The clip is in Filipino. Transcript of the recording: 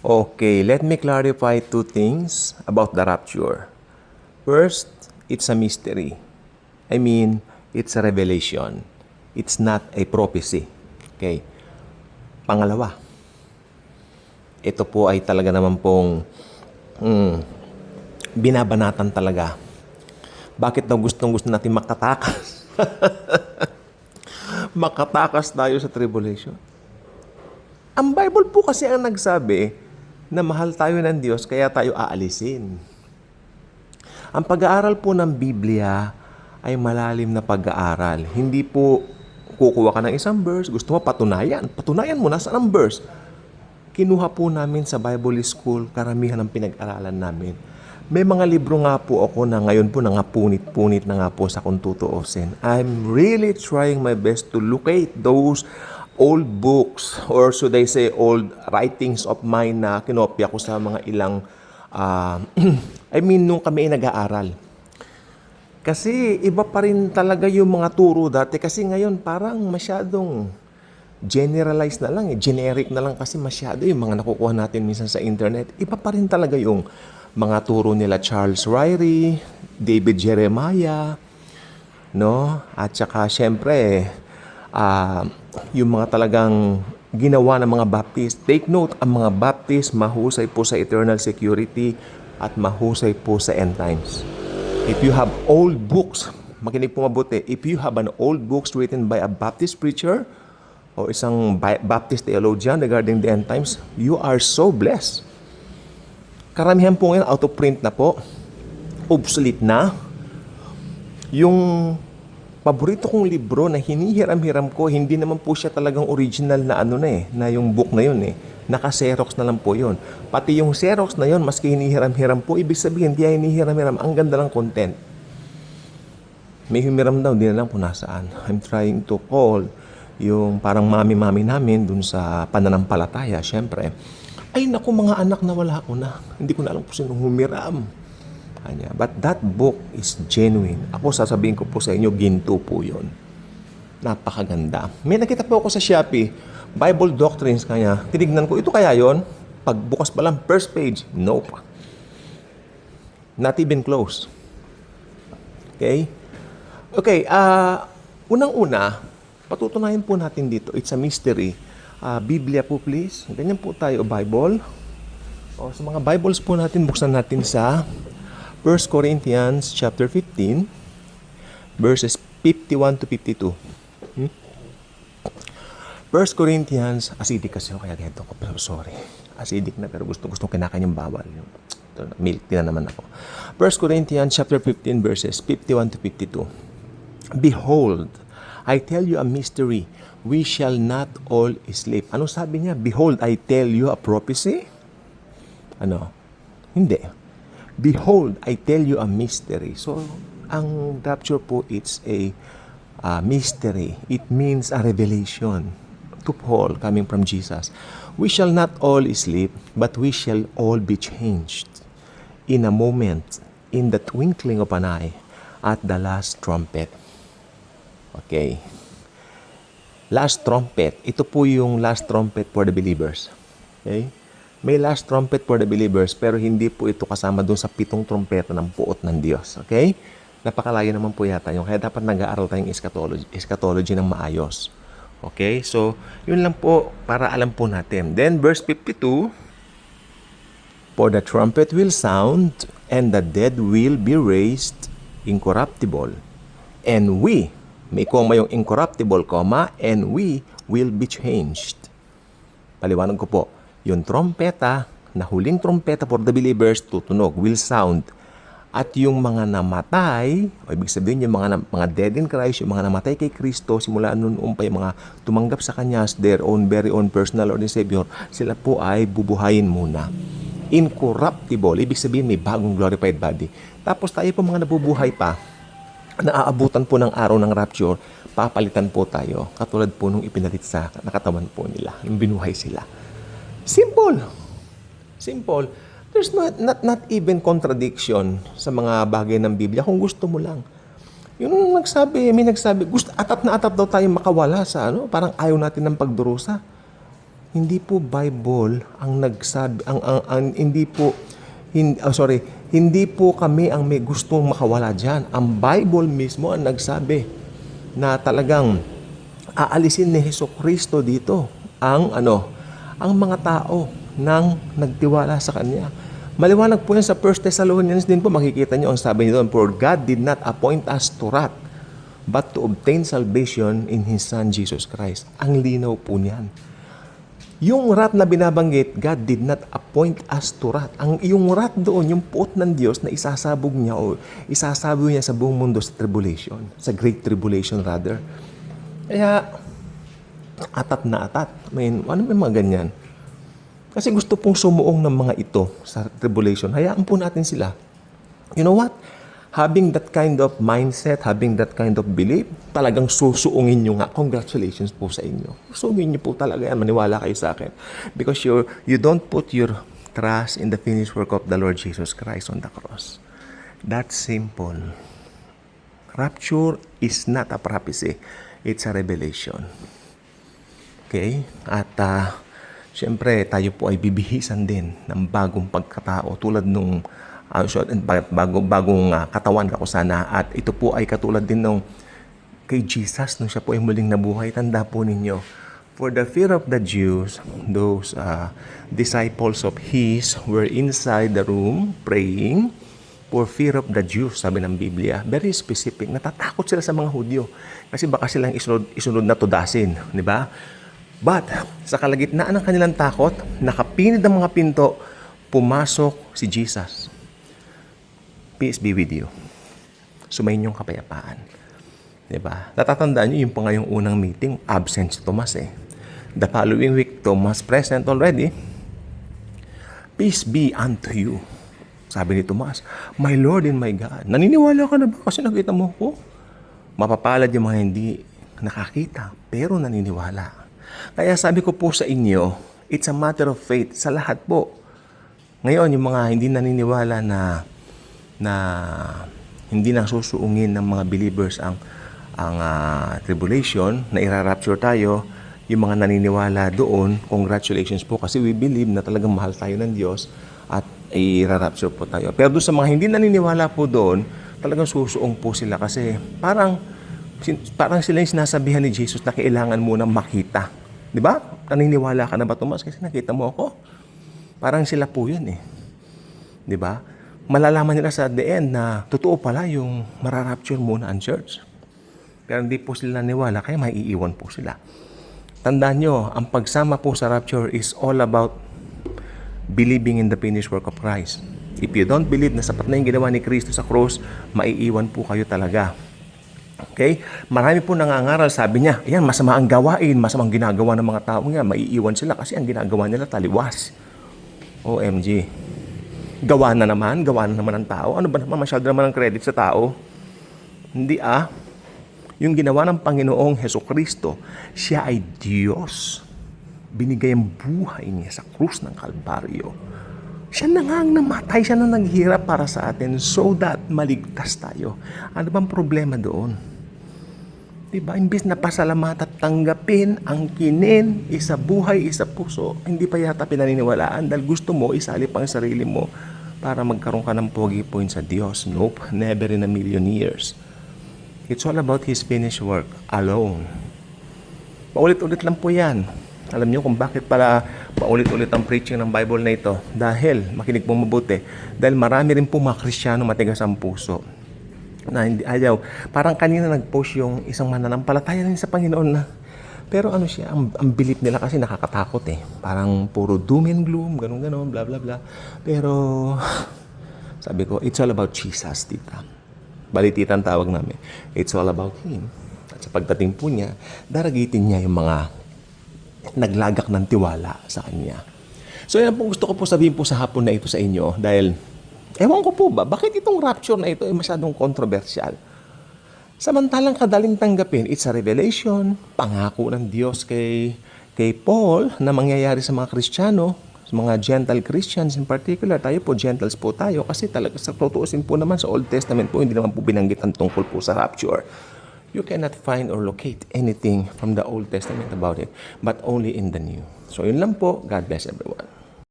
Okay, let me clarify two things about the rapture. First, it's a mystery. I mean, it's a revelation. It's not a prophecy. Okay. Pangalawa, ito po ay talaga naman pong binabanatan talaga. Bakit daw gustong-gusto natin makatakas? Makatakas tayo sa tribulation. Ang Bible po kasi ang nagsabi na mahal tayo ng Diyos kaya tayo aalisin. Ang pag-aaral po ng Biblia ay malalim na pag-aaral. Hindi po kukuha ka ng isang verse, gusto mo patunayan. Patunayan mo, nasaan ang verse? Kinuha po namin sa Bible School, karamihan ng pinag-aralan namin. May mga libro nga po ako na ngayon po nangapunit-punit na nga po sa kung tutuusin. I'm really trying my best to locate those old books or should I say old writings of mine na kinopya ko sa mga ilang nung kami nag-aaral. Kasi iba pa rin talaga yung mga turo dati kasi ngayon parang masyadong generalized na lang, generic na lang kasi masyado yung mga nakukuha natin minsan sa internet. Iba pa rin talaga yung mga turo nila Charles Ryrie, David Jeremiah, no? At saka syempre yung mga talagang ginawa ng mga Baptist. Take note, ang mga Baptist mahusay po sa eternal security at mahusay po sa end times. If you have old books, makinig po mabuti, if you have an old books written by a Baptist preacher o isang Baptist theologian regarding the end times, you are so blessed. Karamihan po ngayon out of print na po, obsolete na. Yung paborito kong libro na hinihiram-hiram ko, hindi naman po siya talagang original na na yung book na yun Naka-Xerox na lang po yun. Pati yung Xerox na yun, maski hinihiram-hiram po, ibig sabihin, di hinihiram-hiram, ang ganda ng content. May humiram daw, di na lang po nasaan. I'm trying to call yung parang mami-mami namin dun sa pananampalataya, syempre. Ay naku, mga anak na wala ko na. Hindi ko na alam kung sino humiram. Kanya. But that book is genuine. Ako sasabihin ko po sa inyo, ginto po yun. Napakaganda. May nakita po ako sa Shopee, Bible Doctrines kanya. Tinignan ko, ito kaya yon? Pagbukas pa lang, first page. Nope. Not even close. Okay? Okay, unang-una, patutunayan po natin dito, it's a mystery. Biblia po please. Ganyan po tayo, Bible. O, sa mga Bibles po natin, buksan natin sa 1 Corinthians chapter 15, verses 51 to 52. 1 Corinthians, acidic kasi ako, kaya ganito ko, pero sorry. Acidic na, pero gusto kinakanyang bawal. Milk tea na naman ako. 1 Corinthians chapter 15, verses 51 to 52. Behold, I tell you a mystery. We shall not all sleep. Ano sabi niya? Behold, I tell you a prophecy? Ano? Hindi. Behold, I tell you a mystery. So, ang rapture po, it's a mystery. It means a revelation to Paul coming from Jesus. We shall not all sleep, but we shall all be changed in a moment, in the twinkling of an eye, at the last trumpet. Okay. Last trumpet. Ito po yung last trumpet for the believers. Okay? May last trumpet for the believers, pero hindi po ito kasama dun sa 7 trumpeta ng puot ng Diyos. Okay? Napakalayo naman po yata yung kaya dapat nag-aaral tayong eschatology ng maayos. Okay? So, yun lang po para alam po natin. Then, verse 52, for the trumpet will sound, and the dead will be raised incorruptible. And we, may koma yung incorruptible, and we will be changed. Paliwanag ko po, yung trompeta, na huling trompeta for the believers, tutunog, will sound. At yung mga namatay, o ibig sabihin yung mga dead in Christ, yung mga namatay kay Kristo, simula noon pa yung mga tumanggap sa Kanya as their own, very own personal Lord and Savior, sila po ay bubuhayin muna. Incorruptible, ibig sabihin may bagong glorified body. Tapos tayo po mga nabubuhay pa, naaabutan po ng araw ng rapture, papalitan po tayo, katulad po nung ipinalit sa nakatawan po nila, yung binuhay sila. Simple. Simple. There's not even contradiction sa mga bagay ng Biblia kung gusto mo lang. Yung may nagsabi, atat na atat daw tayo makawala sa parang ayaw natin ng pagdurusa. Hindi po Bible ang nagsabi, hindi po, hindi po kami ang may gustong makawala dyan. Ang Bible mismo ang nagsabi na talagang aalisin ni Jesucristo dito ang mga tao nang nagtiwala sa Kanya. Maliwanag po yan sa 1 Thessalonians din po, makikita nyo ang sabi niyo doon, for God did not appoint us to wrath, but to obtain salvation in His Son Jesus Christ. Ang linaw po niyan. Yung wrath na binabanggit, God did not appoint us to wrath. Yung wrath doon, yung puot ng Diyos na isasabog niya o isasabog niya sa buong mundo sa tribulation, sa great tribulation rather. Kaya, atat na atat. Ano may mga ganyan? Kasi gusto pong sumuong ng mga ito sa tribulation. Hayaan po natin sila. You know what? Having that kind of mindset, having that kind of belief, talagang susuungin nyo nga. Congratulations po sa inyo. Susuungin nyo po talaga yan. Maniwala kayo sa akin. Because you don't put your trust in the finished work of the Lord Jesus Christ on the cross. That's simple. Rapture is not a prophecy. It's a revelation. Okay? At siyempre, tayo po ay bibihisan din ng bagong pagkatao tulad nung bagong katawan ako sana. At ito po ay katulad din nung kay Jesus nung siya po ay muling nabuhay. Tanda po ninyo, for the fear of the Jews, those disciples of His were inside the room praying for fear of the Jews, sabi ng Biblia. Very specific. Natatakot sila sa mga Hudyo kasi baka silang isunod na tudasin, di ba? But sa kalagitnaan ng kanilang takot, nakapinid ang mga pinto, pumasok si Jesus. Peace be with you. Sumayin yung kapayapaan. Diba? Natatandaan nyo yung pa ngayong unang meeting, absent si Tomas eh. The following week, Tomas present already. Peace be unto you. Sabi ni Tomas, my Lord and my God. Naniniwala ka na ba kasi nakita mo ko? Mapapalad yung mga hindi nakakita, pero naniniwala. Kaya sabi ko po sa inyo, it's a matter of faith sa lahat po. Ngayon, yung mga hindi naniniwala na hindi na susuungin ng mga believers ang tribulation, na irarapture tayo, yung mga naniniwala doon, congratulations po kasi we believe na talagang mahal tayo ng Diyos at irarapture po tayo. Pero doon sa mga hindi naniniwala po doon, talagang susuong po sila kasi parang sila yung sinasabihan ni Jesus na kailangan munang makita. Di ba? Naniniwala ka na ba, Tomas? Kasi nakita mo ako. Parang sila po yun eh. Di ba? Malalaman nila sa the end na totoo pala yung mararapture muna ang church. Pero hindi po sila naniwala, kaya maiiwan po sila. Tandaan nyo, ang pagsama po sa rapture is all about believing in the finished work of Christ. If you don't believe na sapat na yung ginawa ni Kristo sa cross, maiiwan po kayo talaga. Okay? Marami po nangangaral, sabi niya, yan, masama ang gawain, masamang ginagawa ng mga tao nga, maiiwan sila kasi ang ginagawa nila taliwas. OMG. Gawa na naman ang tao. Ano ba naman, masyado naman ang credit sa tao? Hindi Yung ginawa ng Panginoong Hesukristo, siya ay Diyos. Binigay ang buhay niya sa krus ng Kalbaryo. Siya na nga ang namatay, siya na naghirap para sa atin so that maligtas tayo. Ano bang problema doon? Diba? Imbis na pasalamat at tanggapin ang kinin, isa buhay, isa puso, hindi pa yata pinaniniwalaan dahil gusto mo isalip ang sarili mo para magkaroon ka ng pogi point sa Diyos. Nope, never in a million years. It's all about His finished work alone. Paulit-ulit lang po yan. Alam niyo kung bakit pala paulit-ulit ang preaching ng Bible na ito? Dahil, makinig po mabuti, dahil marami rin po mga Kristiyano matigas ang puso na hindi ayaw. Parang kanina nag-post yung isang mananampalataya rin sa Panginoon na pero ano siya, ang belief nila kasi nakakatakot eh. Parang puro doom and gloom, ganun-ganon, bla bla bla. Pero sabi ko, it's all about Jesus, tita. Balitita ang tawag namin. It's all about Him. At sa pagdating po niya, daragitin niya yung mga naglagak ng tiwala sa Kanya. So yan po gusto ko po sabihin po sa hapon na ito sa inyo dahil ewan ko po ba, bakit itong rapture na ito ay masyadong kontrobersyal? Samantalang kadaling tanggapin, it's a revelation, pangako ng Diyos kay Paul na mangyayari sa mga Kristiyano, sa mga Gentile Christians in particular. Tayo po, Gentiles po tayo kasi talaga sa tutuusin po naman sa Old Testament po, hindi naman po binanggit ang tungkol po sa rapture. You cannot find or locate anything from the Old Testament about it, but only in the New. So, yun lang po. God bless everyone.